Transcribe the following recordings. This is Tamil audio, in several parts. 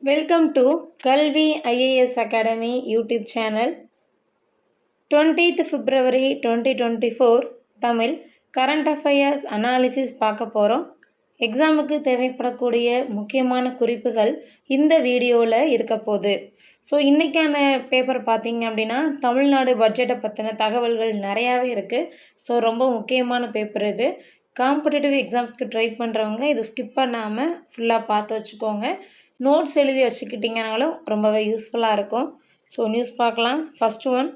வெல்கம் டு கல்வி IAS academy YouTube channel. 20th February 2024 Tamil current affairs analysis பார்க்க போகிறோம். எக்ஸாமுக்கு தேவைப்படக்கூடிய முக்கியமான குறிப்புகள் இந்த வீடியோவில் இருக்க போகுது. ஸோ இன்றைக்கான பேப்பர் பார்த்தீங்க அப்படின்னா தமிழ்நாடு பட்ஜெட்டை பற்றின தகவல்கள் நிறையாவே இருக்குது. ஸோ ரொம்ப முக்கியமான பேப்பர் இது. காம்படிட்டிவ் எக்ஸாம்ஸ்க்கு ட்ரை பண்ணுறவங்க இது ஸ்கிப் பண்ணாமல் ஃபுல்லாக பார்த்து வச்சுக்கோங்க. நோட்ஸ் எழுதி வச்சுக்கிட்டிங்கனாலும் ரொம்பவே யூஸ்ஃபுல்லாக இருக்கும். ஸோ நியூஸ் பார்க்கலாம். ஃபஸ்ட்டு ஒன்,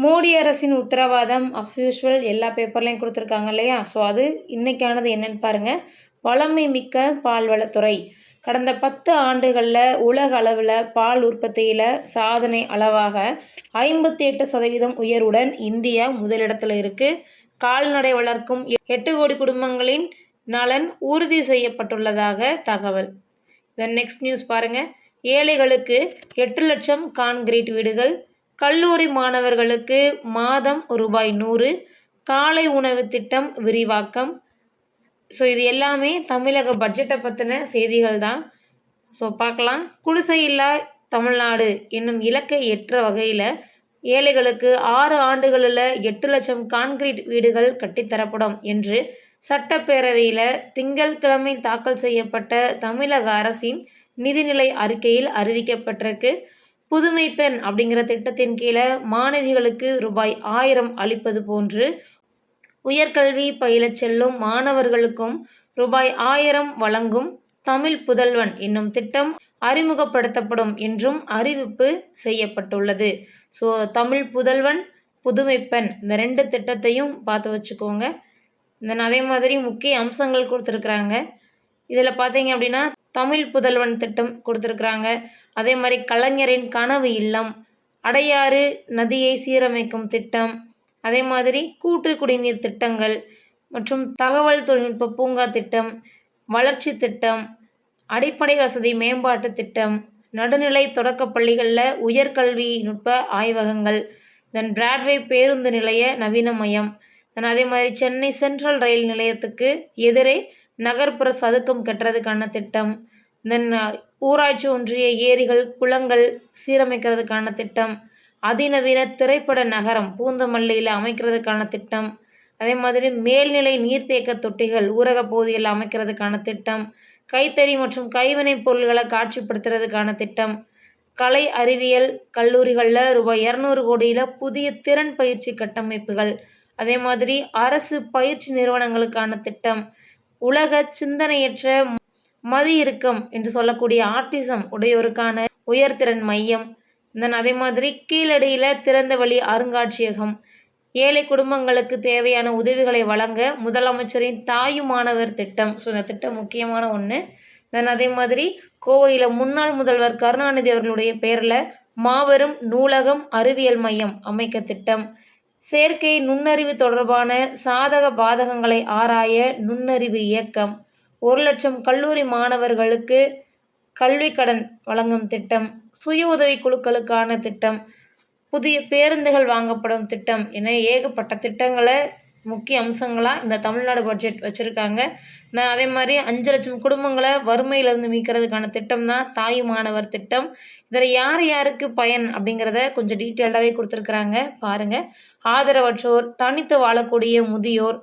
மோடி அரசின் உத்தரவாதம் அஸ் யூஷுவல் எல்லா பேப்பர்லையும் கொடுத்துருக்காங்க இல்லையா? ஸோ அது இன்றைக்கானது என்னென்னு பாருங்கள். வளமை மிக்க பால்வளத்துறை கடந்த 10 ஆண்டுகளில் உலக அளவில் பால் உற்பத்தியில் சாதனை அளவாக 58% உயர்வுடன் இந்தியா முதலிடத்தில் இருக்குது. கால்நடை வளர்க்கும் 8 கோடி குடும்பங்களின் நலன் உறுதி செய்யப்பட்டுள்ளதாக தகவல். தென் நெக்ஸ்ட் நியூஸ் பாருங்கள். ஏழைகளுக்கு 8 லட்சம் கான்கிரீட் வீடுகள், கல்லூரி மாணவர்களுக்கு மாதம் ரூபாய் 100, காலை உணவு திட்டம் விரிவாக்கம். ஸோ இது எல்லாமே தமிழக பட்ஜெட்டை பற்றின செய்திகள் தான். ஸோ பார்க்கலாம். குடிசையில்லா தமிழ்நாடு என்னும் இலக்கை எட்டுற வகையில் ஏழைகளுக்கு 6 ஆண்டுகளில் 8 லட்சம் கான்கிரீட் வீடுகள் கட்டித்தரப்படும் என்று சட்டப்பேரவையில் திங்கட்கிழமை தாக்கல் செய்யப்பட்ட தமிழக அரசின் நிதிநிலை அறிக்கையில் அறிவிக்கப்பட்டிருக்கு. புதுமை பெண் அப்படிங்கிற திட்டத்தின் கீழே மாணவிகளுக்கு ரூபாய் 1000 அளிப்பது போன்று உயர்கல்வி பயிலச் செல்லும் மாணவர்களுக்கும் ரூபாய் 1000 வழங்கும் தமிழ் புதல்வன் என்னும் திட்டம் அறிமுகப்படுத்தப்படும் என்றும் அறிவிப்பு செய்யப்பட்டுள்ளது. ஸோ தமிழ் புதல்வன், புதுமை பெண் இந்த 2 திட்டத்தையும் பார்த்து வச்சுக்கோங்க. தென் அதே மாதிரி முக்கிய அம்சங்கள் கொடுத்துருக்குறாங்க. இதில் பார்த்தீங்க அப்படின்னா தமிழ் புதல்வன் திட்டம் கொடுத்துருக்குறாங்க. அதே மாதிரி கலைஞரின் கனவு இல்லம், அடையாறு நதியை சீரமைக்கும் திட்டம், அதே மாதிரி கூட்டு குடிநீர் திட்டங்கள் மற்றும் தகவல் தொழில்நுட்ப பூங்கா திட்டம், வளர்ச்சி திட்டம், அடிப்படை வசதி மேம்பாட்டு திட்டம், நடுநிலை தொடக்க பள்ளிகளில் உயர்கல்வி நுட்ப ஆய்வகங்கள், தென் பிராட்வே பேருந்து நிலைய நவீனமயம், தென் அதே மாதிரி சென்னை சென்ட்ரல் ரயில் நிலையத்துக்கு எதிரே நகர்ப்புற சதுக்கம் கட்டுறதுக்கான திட்டம், தென் ஊராட்சி ஒன்றிய ஏரிகள் குளங்கள் சீரமைக்கிறதுக்கான திட்டம், அதிநவீன திரைப்பட நகரம் பூந்தமல்லியில் அமைக்கிறதுக்கான திட்டம், அதே மாதிரி மேல்நிலை நீர்த்தேக்க தொட்டிகள் ஊரக பகுதிகளில் அமைக்கிறதுக்கான திட்டம், கைத்தறி மற்றும் கைவினைப் பொருள்களை காட்சிப்படுத்துறதுக்கான திட்டம், கலை அறிவியல் கல்லூரிகளில் ரூபாய் 200 கோடியில் புதிய திறன் பயிற்சி கட்டமைப்புகள், அதே மாதிரி அரசு பயிற்சி நிறுவனங்களுக்கான திட்டம், உலக சிந்தனையற்ற மதி இறுக்கம் என்று சொல்லக்கூடிய ஆட்டிசம் உடையோருக்கான உயர்திறன் மையம், தென் அதே மாதிரி கீழடியில் திறந்த வழி அருங்காட்சியகம், ஏழை குடும்பங்களுக்கு தேவையான உதவிகளை வழங்க முதலமைச்சரின் தாயுமானவர் திட்டம். ஸோ இந்த திட்டம் முக்கியமான ஒன்று. தென் அதே மாதிரி கோவையில் முன்னாள் முதல்வர் கருணாநிதி அவர்களுடைய பெயரில் மாபெரும் நூலகம் அறிவியல் மையம் அமைக்க திட்டம், செயற்கை நுண்ணறிவு தொடர்பான சாதக பாதகங்களை ஆராய நுண்ணறிவு இயக்கம், 1 லட்சம் கல்லூரி மாணவர்களுக்கு கல்வி கடன் வழங்கும் திட்டம், சுய உதவி குழுக்களுக்கான திட்டம், புதிய பேருந்துகள் வாங்கப்படும் திட்டம் என ஏகப்பட்ட திட்டங்களை முக்கிய அம்சங்களாக இந்த தமிழ்நாடு பட்ஜெட் வச்சுருக்காங்க. அதே மாதிரி 5 லட்சம் குடும்பங்களை வறுமையிலிருந்து மீட்கிறதுக்கான திட்டம் தான் தாயுமானவர் திட்டம். இதில் யார் யாருக்கு பயன் அப்படிங்கிறத கொஞ்சம் டீட்டெயில்டாகவே கொடுத்துருக்குறாங்க பாருங்கள். ஆதரவற்றோர், தனித்து வாழக்கூடிய முதியோர்,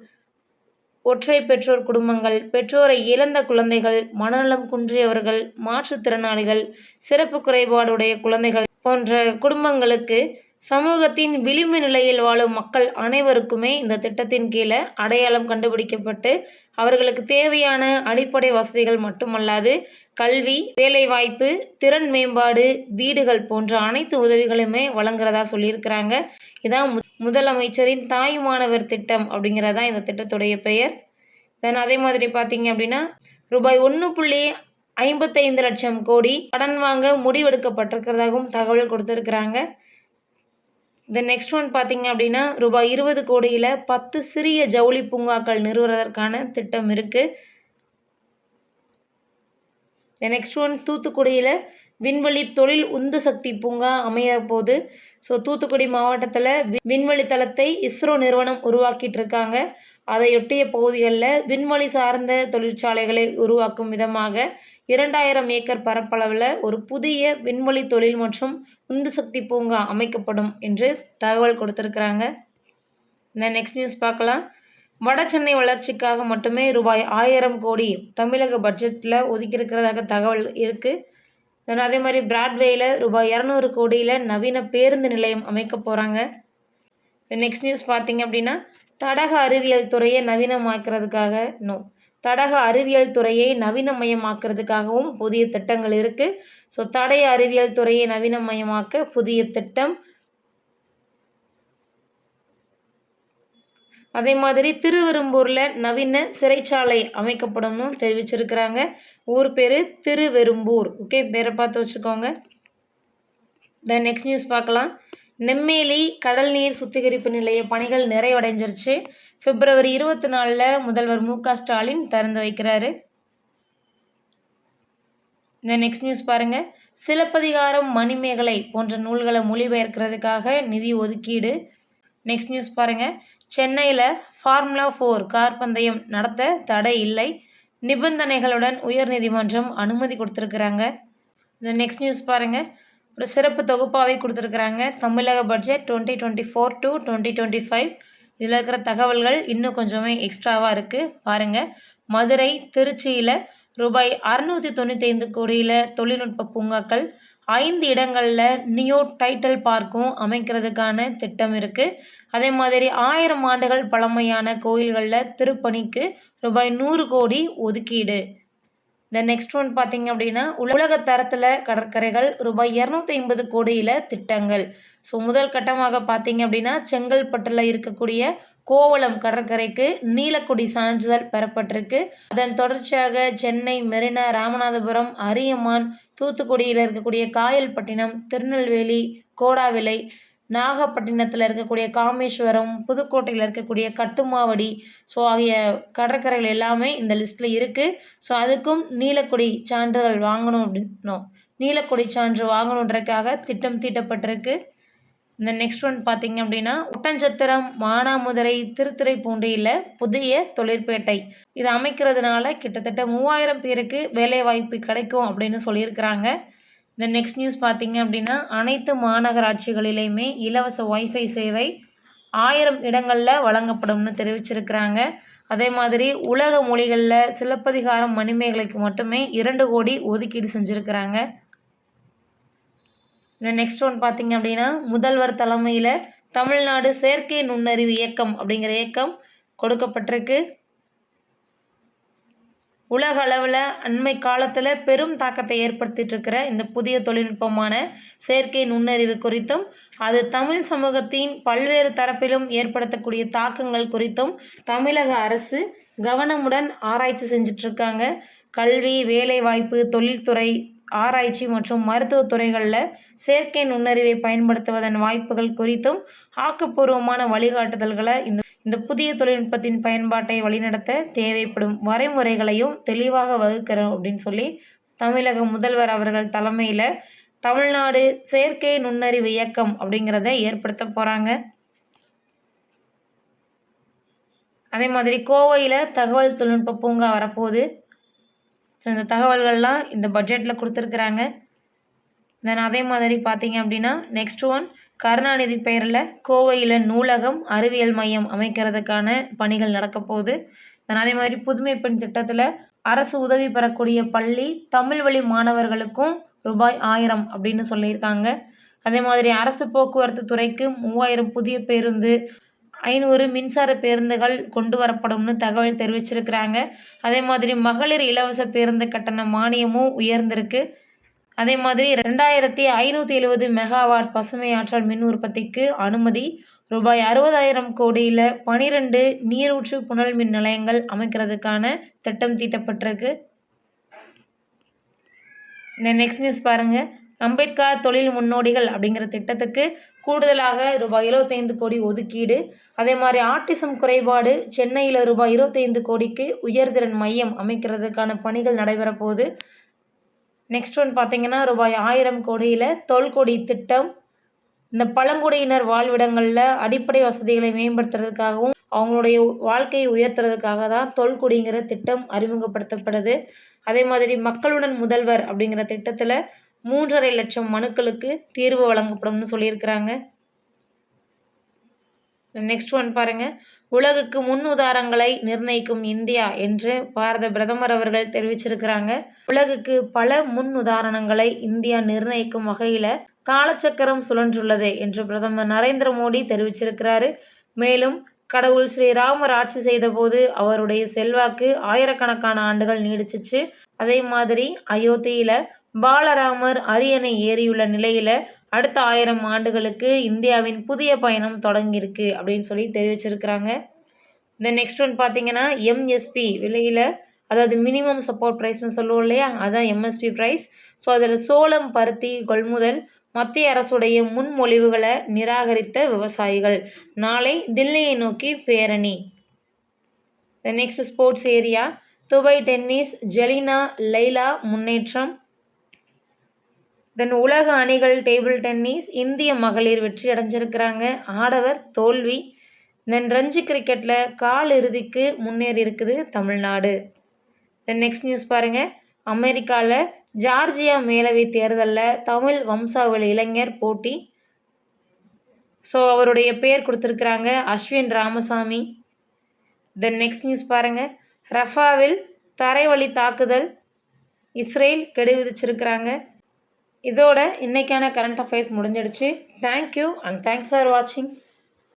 ஒற்றை பெற்றோர் குடும்பங்கள், பெற்றோரை இழந்த குழந்தைகள், மனநலம் குன்றியவர்கள், மாற்றுத்திறனாளிகள், சிறப்பு குறைபாடுடைய குழந்தைகள் போன்ற குடும்பங்களுக்கு சமூகத்தின் விளிம்பு நிலையில் வாழும் மக்கள் அனைவருக்குமே இந்த திட்டத்தின் கீழே அடையாளம் கண்டுபிடிக்கப்பட்டு அவர்களுக்கு தேவையான அடிப்படை வசதிகள் மட்டுமல்லாது கல்வி, வேலைவாய்ப்பு, திறன் மேம்பாடு, வீடுகள் போன்ற அனைத்து உதவிகளுமே வழங்குறதா சொல்லியிருக்கிறாங்க. இதான் முதலமைச்சரின் தாயுமானவர் திட்டம் அப்படிங்கிறதா இந்த திட்டத்துடைய பெயர். தென் அதே மாதிரி பார்த்தீங்க அப்படின்னா ரூபாய் 1.55 லட்சம் கோடி கடன் வாங்க முடிவெடுக்கப்பட்டிருக்கிறதாகவும் தகவல் கொடுத்துருக்குறாங்க. தென் நெக்ஸ்ட் ஒன் பார்த்தீங்க அப்படின்னா ரூபாய் 20 கோடியில் 10 சிறிய ஜவுளி பூங்காக்கள் நிறுவுவதற்கான திட்டம் இருக்குது. தென் நெக்ஸ்ட் ஒன், தூத்துக்குடியில் விண்வெளி தொழில் உந்து சக்தி பூங்கா அமைய போகுது. ஸோ தூத்துக்குடி மாவட்டத்தில் விண்வெளி தளத்தை இஸ்ரோ நிறுவனம் உருவாக்கிட்டு இருக்காங்க. அதையொட்டிய பகுதிகளில் விண்வெளி சார்ந்த தொழிற்சாலைகளை உருவாக்கும் விதமாக 2000 ஏக்கர் பரப்பளவில் ஒரு புதிய விண்வெளி தொழில் மற்றும் உந்து சக்தி பூங்கா அமைக்கப்படும் என்று தகவல் கொடுத்துருக்குறாங்க. இந்த நெக்ஸ்ட் நியூஸ் பார்க்கலாம். வட சென்னை வளர்ச்சிக்காக மட்டுமே ரூபாய் 1000 கோடி தமிழக பட்ஜெட்டில் ஒதுக்கியிருக்கிறதாக தகவல் இருக்குது. அதே மாதிரி பிராட்வேயில் ரூபாய் 200 கோடியில் நவீன பேருந்து நிலையம் அமைக்க போகிறாங்க. நெக்ஸ்ட் நியூஸ் பார்த்தீங்க அப்படின்னா தடக அறிவியல் துறையை நவீனமயமாக்குறதுக்காகவும் புதிய திட்டங்கள் இருக்குது. ஸோ தடய அறிவியல் துறையை நவீனமயமாக்க புதிய திட்டம். அதே மாதிரி திருவெரும்பூரில் நவீன சிறைச்சாலை அமைக்கப்படும்னு தெரிவிச்சிருக்கிறாங்க. ஊர் பேர் திருவெரும்பூர். ஓகே, பேரை பார்த்து வச்சுக்கோங்க. நெக்ஸ்ட் நியூஸ் பார்க்கலாம். நெம்மேலி கடல் நீர் சுத்திகரிப்பு நிலைய பணிகள் நிறைவடைஞ்சிருச்சு. February 24 முதல்வர் மு.க. ஸ்டாலின் திறந்து வைக்கிறாரு. நெக்ஸ்ட் நியூஸ் பாருங்க. சிலப்பதிகாரம், மணிமேகலை போன்ற நூல்களை மொழிபெயர்க்கிறதுக்காக நிதி ஒதுக்கீடு. நெக்ஸ்ட் நியூஸ் பாருங்க. சென்னையில் ஃபார்முலா 4 கார் பந்தயம் நடத்த தடை இல்லை, நிபந்தனைகளுடன் உயர்நீதிமன்றம் அனுமதி கொடுத்துருக்குறாங்க. இந்த நெக்ஸ்ட் நியூஸ் பாருங்கள். ஒரு சிறப்பு தொகுப்பாகவே கொடுத்துருக்குறாங்க. தமிழக பட்ஜெட் 2024 to 2025. இதில் இருக்கிற தகவல்கள் இன்னும் கொஞ்சமே எக்ஸ்ட்ராவாக இருக்குது பாருங்கள். மதுரை, திருச்சியில் ரூபாய் 695 கோடியில் தொழில்நுட்ப பூங்காக்கள், 5 இடங்களில் நியோ டைட்டில் பார்க்கும் அமைக்கிறதுக்கான திட்டம் இருக்குது. அதே மாதிரி 1000 ஆண்டுகள் பழமையான கோயில்களில் திருப்பணிக்கு ரூபாய் 100 கோடி ஒதுக்கீடு. இந்த நெக்ஸ்ட் ஒன் பார்த்தீங்க அப்படின்னா உலக தரத்தில் கடற்கரைகள் ரூபாய் 250 கோடியில் திட்டங்கள். ஸோ முதல் கட்டமாக பார்த்தீங்க அப்படின்னா செங்கல்பட்டில் இருக்கக்கூடிய கோவளம் கடற்கரைக்கு நீலக்கொடி சான்றிதழ் பெறப்பட்டிருக்கு. அதன் தொடர்ச்சியாக சென்னை, மெரினா, ராமநாதபுரம், அரியமான், தூத்துக்குடியில் இருக்கக்கூடிய காயல்பட்டினம், திருநெல்வேலி, கோடாவிலை, நாகப்பட்டினத்தில் இருக்கக்கூடிய காமேஸ்வரம், புதுக்கோட்டையில் இருக்கக்கூடிய கட்டுமாவடி, ஸோ ஆகிய கடற்கரைகள் எல்லாமே இந்த லிஸ்ட்டில் இருக்குது. ஸோ அதுக்கும் நீலக்கொடி சான்றிதழ் நீலக்கொடி சான்று வாங்கணுன்றதுக்காக திட்டம் தீட்டப்பட்டிருக்கு. இந்த நெக்ஸ்ட் ஒன் பார்த்தீங்க அப்படின்னா ஒட்டஞ்சத்திரம், மானாமதுரை, திருத்துறைப்பூண்டியில் புதிய தொழிற்பேட்டை இது அமைக்கிறதுனால கிட்டத்தட்ட 3000 பேருக்கு வேலைவாய்ப்பு கிடைக்கும் அப்படின்னு சொல்லியிருக்கிறாங்க. இந்த நெக்ஸ்ட் நியூஸ் பார்த்தீங்க அப்படின்னா அனைத்து மாநகராட்சிகளிலையுமே இலவச வைஃபை சேவை 1000 இடங்களில் வழங்கப்படும்னு தெரிவிச்சிருக்கிறாங்க. அதே மாதிரி உலக மொழிகளில் சிலப்பதிகாரம், மணிமேகலைக்கு மட்டுமே 2 கோடி ஒதுக்கீடு செஞ்சுருக்கிறாங்க. இந்த நெக்ஸ்ட் ஒன் பார்த்தீங்க அப்படின்னா முதல்வர் தலைமையில் தமிழ்நாடு செயற்கை நுண்ணறிவு இயக்கம் அப்படிங்கிற இயக்கம் கொடுக்கப்பட்டிருக்கு. உலக அளவில் அண்மை காலத்தில் பெரும் தாக்கத்தை ஏற்படுத்திட்டு இருக்கிற இந்த புதிய தொழில்நுட்பமான செயற்கை நுண்ணறிவு குறித்தும் அது தமிழ் சமூகத்தின் பல்வேறு தரப்பிலும் ஏற்படுத்தக்கூடிய தாக்கங்கள் குறித்தும் தமிழக அரசு கவனமுடன் ஆராய்ச்சி செஞ்சிட்ருக்காங்க. கல்வி, வேலைவாய்ப்பு, தொழில்துறை, ஆராய்ச்சி மற்றும் மருத்துவ துறைகளில் செயற்கை நுண்ணறிவை பயன்படுத்துவதன் வாய்ப்புகள் குறித்தும் ஆக்கப்பூர்வமான வழிகாட்டுதல்களை இந்த புதிய தொழில்நுட்பத்தின் பயன்பாட்டை வழிநடத்த தேவைப்படும் வரைமுறைகளையும் தெளிவாக வகுக்கிறோம் அப்படின்னு சொல்லி தமிழக முதல்வர் அவர்கள் தலைமையில் தமிழ்நாடு செயற்கை நுண்ணறிவு இயக்கம் அப்படிங்கிறத ஏற்படுத்த போகிறாங்க. அதே மாதிரி கோவையில் தகவல் தொழில்நுட்ப பூங்கா வரப்போகுது. ஸோ இந்த தகவல்கள்லாம் இந்த பட்ஜெட்டில் கொடுத்துருக்குறாங்க. தென் அதே மாதிரி பார்த்தீங்க அப்படின்னா நெக்ஸ்ட் ஒன் கருணாநிதி பெயரில் கோவையில் நூலகம், அறிவியல் மையம் அமைக்கிறதுக்கான பணிகள் நடக்க போகுது. தென் அதே மாதிரி புதுமை பெண் திட்டத்தில் அரசு உதவி பெறக்கூடிய பள்ளி தமிழ் வழி மாணவர்களுக்கும் ரூபாய் 1000 அப்படின்னு சொல்லியிருக்காங்க. அதே மாதிரி அரசு போக்குவரத்து துறைக்கு 3000 புதிய பேருந்து, 500 மின்சார பேருந்துகள் கொண்டு வரப்படும்னு தகவல் தெரிவிச்சிருக்கிறாங்க. அதே மாதிரி மகளிர் இலவச பேருந்து கட்டண மானியமும் உயர்ந்திருக்கு. அதே மாதிரி 2570 மெகாவாட் பசுமை ஆற்றல் மின் உற்பத்திக்கு அனுமதி. ரூபாய் 60,000 கோடியில் 12 நீரூற்று புனல் மின் நிலையங்கள் அமைக்கிறதுக்கான திட்டம் தீட்டப்பட்டிருக்கு. இந்த நெக்ஸ்ட் நியூஸ் பாருங்கள். அம்பேத்கர் தொழில் முன்னோடிகள் அப்படிங்கிற திட்டத்துக்கு கூடுதலாக ரூபாய் 75 கோடி ஒதுக்கீடு. அதே மாதிரி ஆட்டிசம் குறைபாடு சென்னையில் ரூபாய் 25 கோடிக்கு உயர்திறன் மையம் அமைக்கிறதுக்கான பணிகள் நடைபெற போகுது. நெக்ஸ்ட் ஒன் பார்த்தீங்கன்னா ரூபாய் 1000 கோடியில் தொல்கொடி திட்டம். இந்த பழங்குடியினர் வாழ்விடங்களில் அடிப்படை வசதிகளை மேம்படுத்துறதுக்காகவும் அவங்களுடைய வாழ்க்கையை உயர்த்துறதுக்காக தான் தொல்குடிங்கிற திட்டம் அறிமுகப்படுத்தப்படுது. அதே மாதிரி மக்களுடன் முதல்வர் அப்படிங்கிற திட்டத்தில் 3.5 லட்சம் மனுக்களுக்கு தீர்வு வழங்கப்படும்னு சொல்லியிருக்கிறாங்க. நெக்ஸ்ட் ஒன் பாருங்க. உலகுக்கு முன்னுதாரணங்களை நிர்ணயிக்கும் இந்தியா என்று பாரத பிரதமர் அவர்கள் தெரிவிச்சிருக்கிறாங்க. உலகுக்கு பல முன் உதாரணங்களை இந்தியா நிர்ணயிக்கும் வகையில காலச்சக்கரம் சுழன்றுள்ளது என்று பிரதமர் நரேந்திர மோடி தெரிவிச்சிருக்கிறாரு. மேலும் கடவுள் ஸ்ரீராமர் ஆட்சி செய்த போது அவருடைய செல்வாக்கு ஆயிரக்கணக்கான ஆண்டுகள் நீடிச்சிச்சு. அதே மாதிரி அயோத்தியில பாலராமர் அரியணை ஏறியுள்ள நிலையில அடுத்த 1000 ஆண்டுகளுக்கு இந்தியாவின் புதிய பயணம் தொடங்கியிருக்கு அப்படின்னு சொல்லி தெரிவிச்சிருக்கிறாங்க. இந்த நெக்ஸ்ட் ஒன் பார்த்தீங்கன்னா எம்எஸ்பி விலையில், அதாவது மினிமம் சப்போர்ட் ப்ரைஸ்னு சொல்லுவோம் இல்லையா, அதான் எம்எஸ்பி ப்ரைஸ். ஸோ அதில் சோளம் பருத்தி கொள்முதல் மத்திய அரசுடைய முன்மொழிவுகளை நிராகரித்த விவசாயிகள் நாளை தில்லியை நோக்கி பேரணி. The next sports area. Dubai tennis Jelina Laila முன்னேற்றம். தென் உலக அணிகள் டேபிள் டென்னிஸ் இந்திய மகளிர் வெற்றி அடைஞ்சிருக்கிறாங்க. ஆடவர் தோல்வி. தென் ரஞ்சி கிரிக்கெட்டில் கால் இறுதிக்கு முன்னேறி இருக்குது தமிழ்நாடு. தென் நெக்ஸ்ட் நியூஸ் பாருங்கள். அமெரிக்காவில் ஜார்ஜியா மேலவை தேர்தலில் தமிழ் வம்சாவளி இளைஞர் போட்டி. ஸோ அவருடைய பேர் கொடுத்துருக்குறாங்க Ashwin Ramasamy. Then next news பாருங்கள். ரஃபாவில் தரைவழி தாக்குதல் இஸ்ரேல் கெடு விதிச்சிருக்கிறாங்க. இதோட இன்னைக்கான கரண்ட் அஃபேர்ஸ் முடிஞ்சிடுச்சு. தேங்க்யூ அண்ட் தேங்க்ஸ் ஃபார் வாட்சிங்.